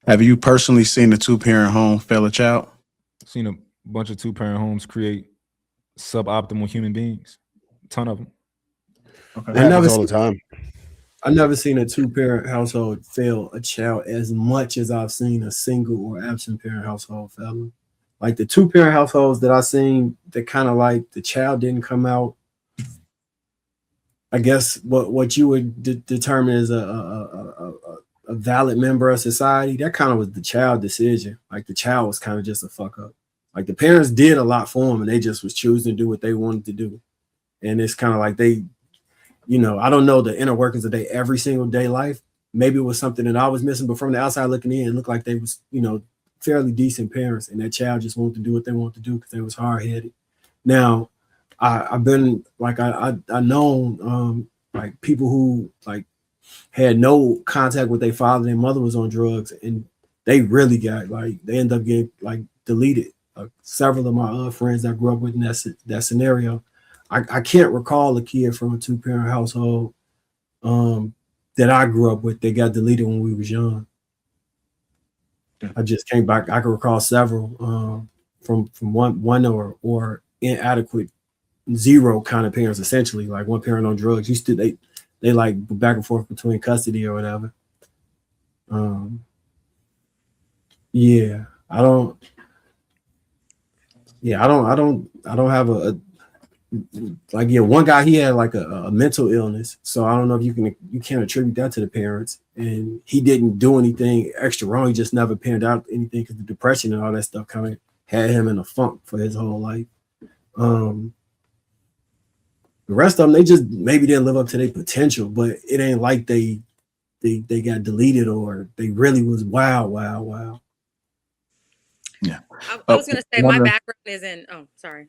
Have you personally seen a two-parent home fail a child? Seen a bunch of two-parent homes create suboptimal human beings. A ton of them. Okay. It I happens never all the seen time. I never seen a two parent household fail a child as much as I've seen a single or absent parent household fail. Like the two parent households that I seen that kind of like the child didn't come out. I guess what you would determine as a valid member of society, that kind of was the child decision. Like the child was kind of just a fuck up. Like the parents did a lot for them, and they just was choosing to do what they wanted to do. And it's kind of like they, I don't know the inner workings of their every single day life. Maybe it was something that I was missing, but from the outside looking in, it looked like they was, fairly decent parents, and that child just wanted to do what they wanted to do because they was hard headed. Now, I've been like I known like people who like had no contact with their father. Their mother was on drugs, and they really got like they end up getting like deleted. Several of my friends that I grew up with in that scenario, I can't recall a kid from a two parent household that I grew up with that got deleted when we was young. I just came back. I can recall several from one or inadequate zero kind of parents, essentially like one parent on drugs. Used to they like back and forth between custody or whatever. Yeah, I don't. Yeah, I don't have a like yeah. One guy he had like a mental illness, so I don't know if you can't attribute that to the parents. And he didn't do anything extra wrong. He just never panned out anything because the depression and all that stuff kind of had him in a funk for his whole life. The rest of them, they just maybe didn't live up to their potential, but it ain't like they got deleted or they really was wow. Yeah. I was going to say my background is in. Oh, sorry.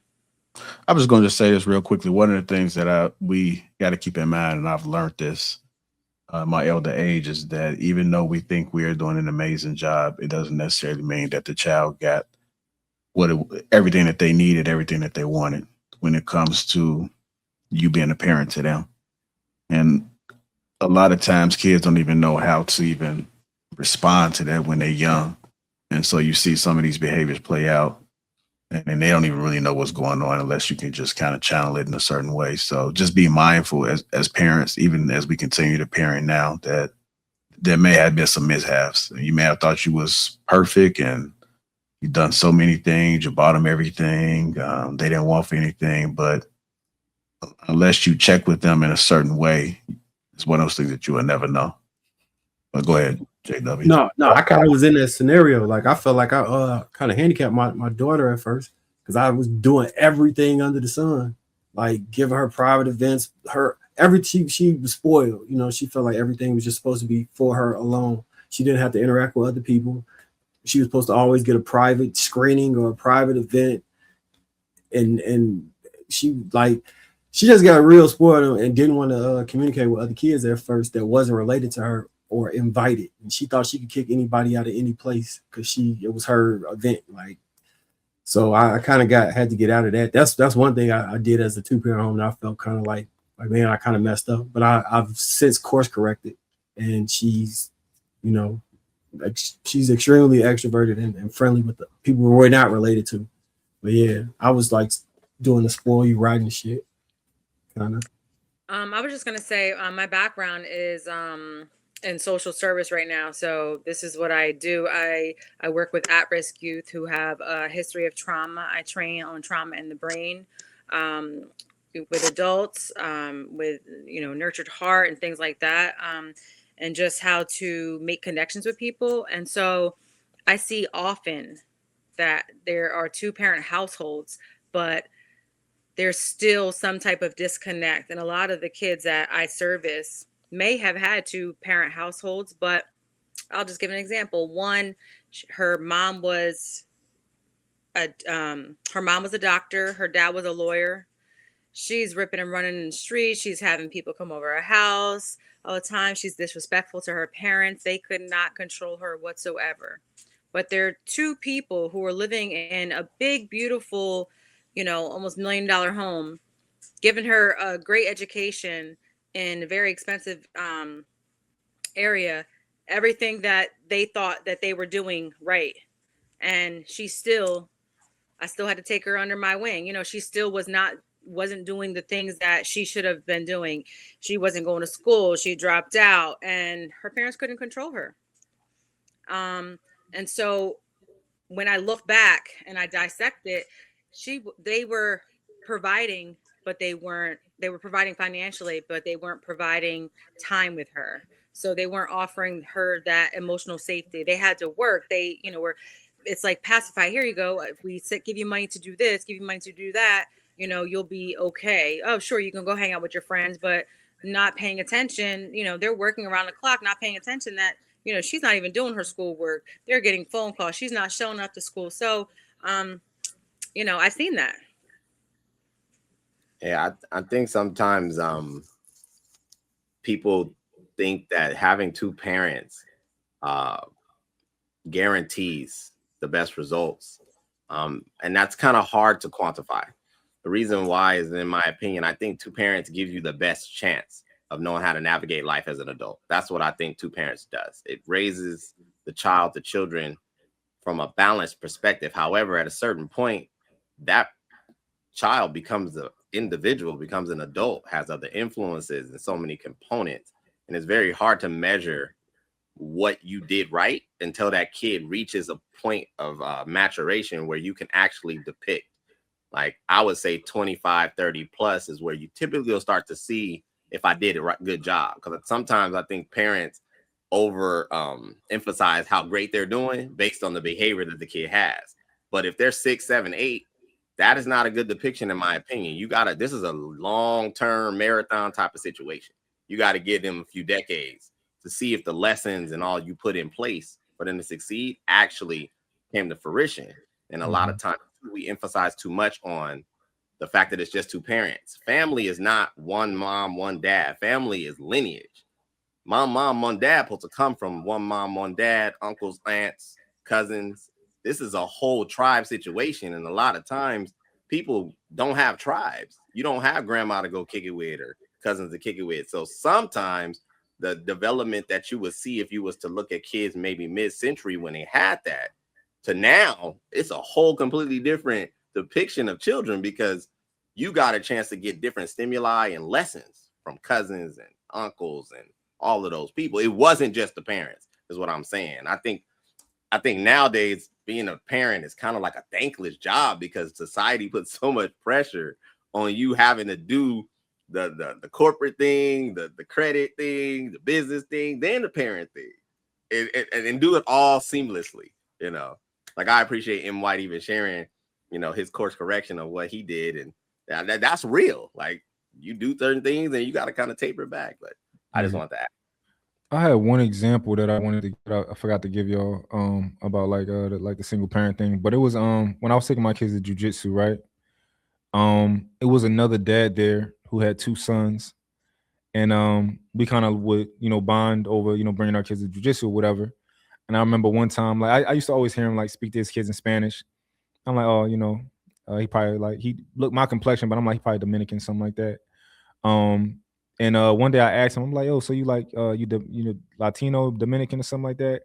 I was going to say this real quickly. One of the things that we got to keep in mind, and I've learned this my elder age, is that even though we think we are doing an amazing job, it doesn't necessarily mean that the child got everything that they needed, everything that they wanted when it comes to you being a parent to them. And a lot of times kids don't even know how to even respond to that when they're young. And so you see some of these behaviors play out and they don't even really know what's going on unless you can just kind of channel it in a certain way. So just be mindful as parents, even as we continue to parent now, that there may have been some mishaps. You may have thought you was perfect and you've done so many things, you bought them everything, they didn't want for anything, but unless you check with them in a certain way, it's one of those things that you will never know. But go ahead, JW. No, I kind of was in that scenario. Like I felt like I kind of handicapped my daughter at first because I was doing everything under the sun, like giving her private events. She was spoiled. She felt like everything was just supposed to be for her alone. She didn't have to interact with other people. She was supposed to always get a private screening or a private event, and she just got real spoiled and didn't want to communicate with other kids at first that wasn't related to her or invited. And she thought she could kick anybody out of any place because it was her event. So I kind of had to get out of that. That's one thing I did as a two-parent home. And I felt kind of like man, I kind of messed up, but I've since course corrected, and she's, she's extremely extroverted and friendly with the people we're not related to. But yeah, I was like doing the spoil you riding shit, kind of. I was just gonna say my background is in social service right now. So this is what I do. I work with at-risk youth who have a history of trauma. I train on trauma in the brain with adults, with nurtured heart and things like that, and just how to make connections with people. And so I see often that there are two-parent households, but there's still some type of disconnect. And a lot of the kids that I service may have had two parent households, but I'll just give an example. One, her mom was a doctor. Her dad was a lawyer. She's ripping and running in the street. She's having people come over her house all the time. She's disrespectful to her parents. They could not control her whatsoever. But there are two people who are living in a big, beautiful, almost $1 million home, giving her a great education in a very expensive area. everything that they thought that they were doing right. And I still had to take her under my wing. You know, she still wasn't doing the things that she should have been doing. She wasn't going to school. She dropped out, and her parents couldn't control her. And so when I look back and I dissect it, they were providing, but they were providing financially, but they weren't providing time with her. So they weren't offering her that emotional safety. They had to work. They, it's like pacify. Here you go. If we give you money to do this, give you money to do that, you'll be okay. Oh, sure, you can go hang out with your friends, but not paying attention. They're working around the clock, not paying attention that, she's not even doing her schoolwork. They're getting phone calls. She's not showing up to school. So, I've seen that. Yeah, I think sometimes people think that having two parents guarantees the best results. And that's kind of hard to quantify. The reason why is, in my opinion, I think two parents give you the best chance of knowing how to navigate life as an adult. That's what I think two parents does. It raises the children from a balanced perspective. However, at a certain point, that child becomes an individual, becomes an adult, has other influences and so many components. And it's very hard to measure what you did right until that kid reaches a point of maturation where you can actually depict. Like, I would say 25, 30 plus is where you typically will start to see if I did a good job. Because sometimes I think parents emphasize how great they're doing based on the behavior that the kid has. But if they're 6, 7, 8, that is not a good depiction, in my opinion. This is a long-term marathon type of situation. You got to give them a few decades to see if the lessons and all you put in place for them to succeed actually came to fruition. And a lot of times we emphasize too much on the fact that it's just two parents. Family is not one mom, one dad. Family is lineage. My mom, one dad supposed to come from one mom, one dad, uncles, aunts, cousins. This is a whole tribe situation. And a lot of times people don't have tribes. You don't have grandma to go kick it with or cousins to kick it with. So sometimes the development that you would see if you was to look at kids maybe mid-century when they had that to now, it's a whole completely different depiction of children because you got a chance to get different stimuli and lessons from cousins and uncles and all of those people. It wasn't just the parents, is what I'm saying. I think nowadays being a parent is kind of like a thankless job because society puts so much pressure on you having to do the corporate thing, the credit thing, the business thing, then the parent thing, and do it all seamlessly. Like, I appreciate M. White even sharing, his course correction of what he did, and that's real. Like, you do certain things and you got to kind of taper it back. But I just want to add. I had one example that I wanted to get out. I forgot to give y'all about the single parent thing, but it was when I was taking my kids to jiu-jitsu, right? It was another dad there who had two sons, and we kind of would bond over bringing our kids to jiu-jitsu or whatever. And I remember one time, like, I used to always hear him like speak to his kids in Spanish. I'm like, oh, he probably he looked my complexion, but I'm like, he probably Dominican, something like that. And one day I asked him, I'm like, oh, so you you Latino, Dominican, or something like that?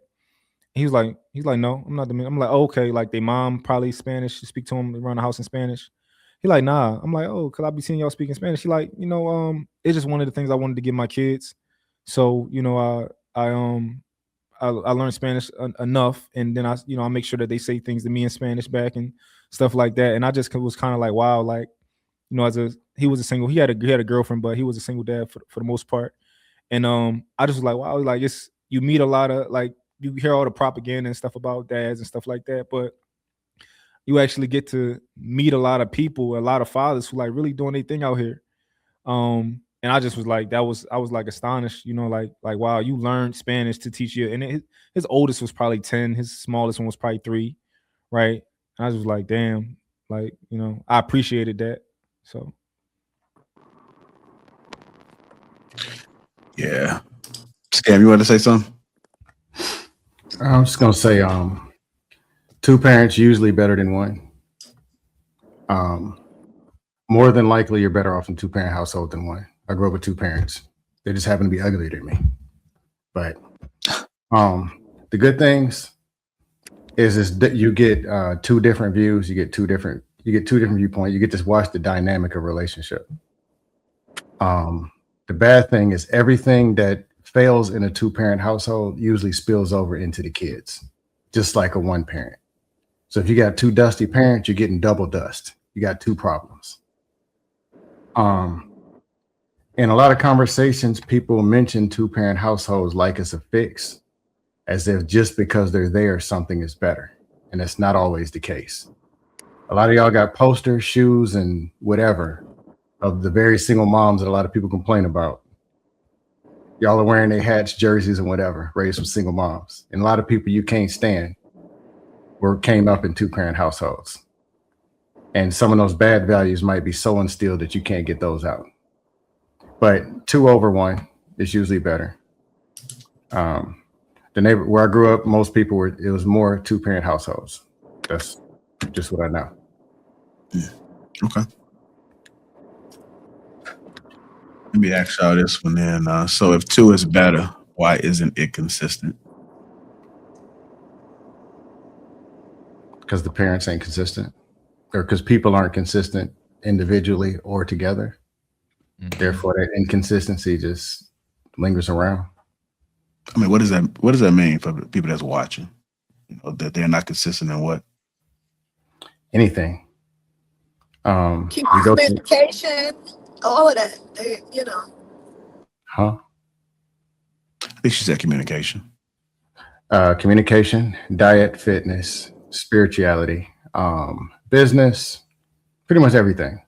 He's like, no, I'm not Dominican. I'm like, oh, okay, like their mom probably Spanish. You speak to him around the house in Spanish. He like, nah. I'm like, oh, cause I be seeing y'all speaking Spanish. He like, it's just one of the things I wanted to give my kids. So I learned Spanish enough, and then I make sure that they say things to me in Spanish back and stuff like that. And I just was kind of like, wow, like, he was a single, he had a girlfriend, but he was a single dad for the most part. And I just was like, wow, like, you meet a lot of, like, you hear all the propaganda and stuff about dads and stuff like that, but you actually get to meet a lot of people, a lot of fathers who like really doing their thing out here. And I just was like, I was like astonished, like wow, you learned Spanish to teach you. And his oldest was probably 10, his smallest one was probably 3, right? And I was like, damn, like, I appreciated that. So yeah. Scam, you want to say something? I'm just gonna say, two parents usually better than one. More than likely, you're better off in 2-parent household than one. I grew up with 2 parents. They just happen to be uglier than me. But The good things is that you get two different views. You get two different viewpoints. You get to watch the dynamic of relationship. The bad thing is everything that fails in a 2-parent household usually spills over into the kids, just like a 1-parent. So if you got 2 dusty parents, you're getting double dust. You got 2 problems. In a lot of conversations, people mention 2-parent households like it's a fix, as if just because they're there, something is better. And that's not always the case. A lot of y'all got posters, shoes, and whatever of the very single moms that a lot of people complain about. Y'all are wearing their hats, jerseys, and whatever, raised with single moms. And a lot of people you can't stand came up in 2-parent households. And some of those bad values might be so instilled that you can't get those out. But 2 over 1 is usually better. The neighbor where I grew up, most people it was more 2-parent households. That's just what I know. Okay. Let me ask y'all this one then. So if 2 is better, why isn't it consistent? Because the parents ain't consistent, or because people aren't consistent individually or together. Mm-hmm. Therefore, that inconsistency just lingers around. I mean, what does that mean for the people that's watching? You know, that they're not consistent in what? Anything. Communication, all of that. Huh? I think she said communication. Communication, diet, fitness, spirituality, business, pretty much everything.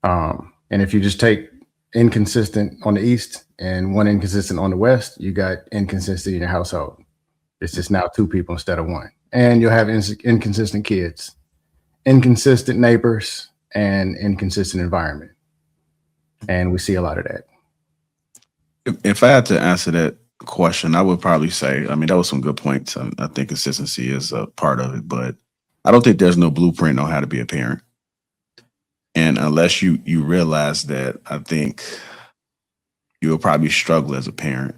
And if you just take inconsistent on the east and one inconsistent on the west, you got inconsistency in your household. It's just now 2 people instead of 1. And you'll have inconsistent kids, inconsistent neighbors, and inconsistent environment. And we see a lot of that. If I had to answer that question, I would probably say, I mean, that was some good points. I think consistency is a part of it, but I don't think there's no blueprint on how to be a parent. And unless you realize that, I think you will probably struggle as a parent.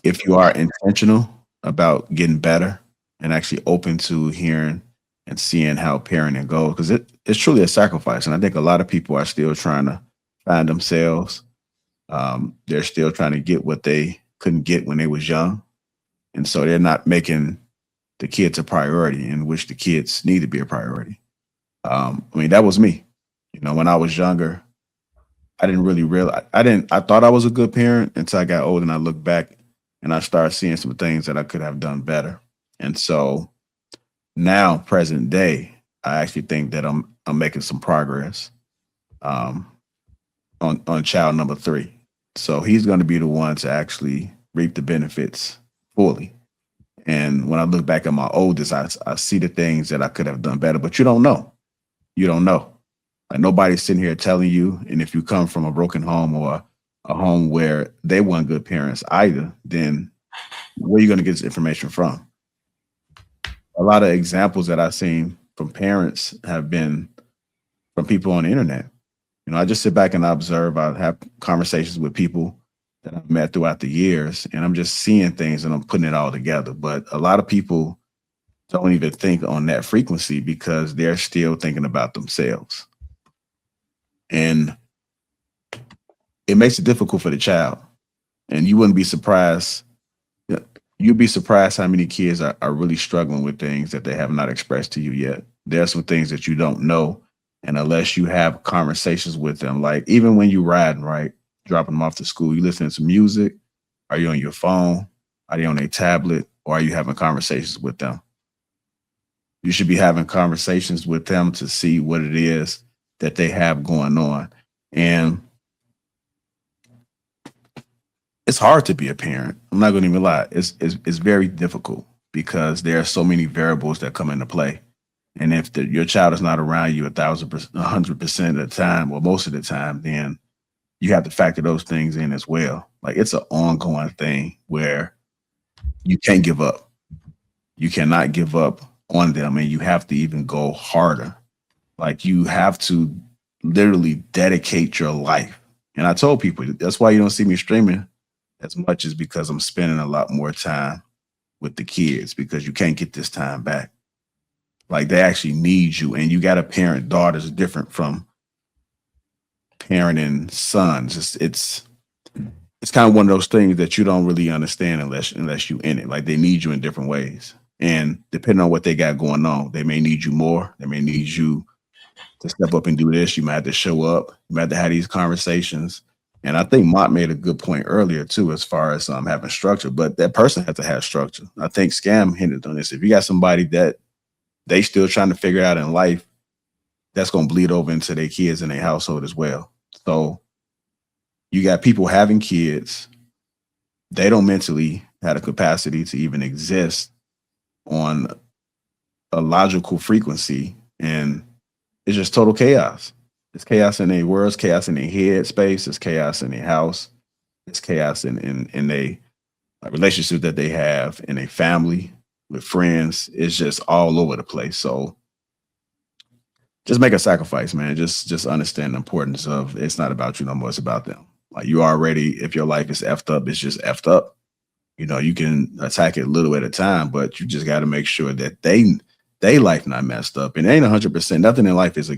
If you are intentional about getting better and actually open to hearing and seeing how parenting goes, because it's truly a sacrifice. And I think a lot of people are still trying to find themselves. They're still trying to get what they couldn't get when they was young. And so they're not making the kids a priority, in which the kids need to be a priority. I mean, that was me. You know, when I was younger, I didn't really realize, I thought I was a good parent until I got older and I looked back and I started seeing some things that I could have done better. And so now, present day, I actually think that I'm making some progress on child number 3. So he's going to be the one to actually reap the benefits fully. And when I look back at my oldest, I see the things that I could have done better, but you don't know. You don't know. Like, nobody's sitting here telling you. And if you come from a broken home or a home where they weren't good parents either, then where are you going to get this information from? A lot of examples that I've seen from parents have been from people on the internet. You know, I just sit back and I observe. I have conversations with people that I've met throughout the years, and I'm just seeing things and I'm putting it all together. But a lot of people don't even think on that frequency because they're still thinking about themselves. And it makes it difficult for the child. And you wouldn't be surprised. You'd be surprised how many kids are really struggling with things that they have not expressed to you yet. There are some things that you don't know. And unless you have conversations with them, like even when you're riding, right, dropping them off to school, you listening to music? Are you on your phone? Are you on a tablet? Or are you having conversations with them? You should be having conversations with them to see what it is that they have going on. And it's hard to be a parent. I'm not going to even lie. It's very difficult because there are so many variables that come into play. And if your child is not around you 100% of the time, or most of the time, then you have to factor those things in as well. Like, it's an ongoing thing where you can't give up. You cannot give up on them, and you have to even go harder. Like, you have to literally dedicate your life. And I told people, that's why you don't see me streaming as much as because I'm spending a lot more time with the kids, because you can't get this time back. Like, they actually need you, and you got to parent daughters different from parenting sons. It's kind of one of those things that you don't really understand unless you in it. Like, they need you in different ways, and depending on what they got going on, they may need you more. They may need you to step up and do this. You might have to show up. You might have to have these conversations. And I think Mott made a good point earlier too, as far as having structure. But that person has to have structure. I think Scam hinted on this. If you got somebody that they still trying to figure out in life, that's going to bleed over into their kids and their household as well. So you got people having kids. They don't mentally have the capacity to even exist on a logical frequency. And it's just total chaos. It's chaos in their worlds, chaos in their head space, it's chaos in their house, it's chaos in their relationship that they have in a family with friends. It's just all over the place. So just make a sacrifice, man. Just understand the importance of, it's not about you no more, it's about them. Like, you already, if your life is effed up, it's just effed up. You know, you can attack it a little at a time, but you just got to make sure that they life not messed up. And it ain't 100%. Nothing in life is a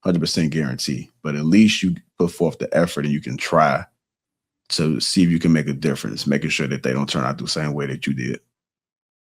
100% guarantee, but at least you put forth the effort and you can try to see if you can make a difference, making sure that they don't turn out the same way that you did.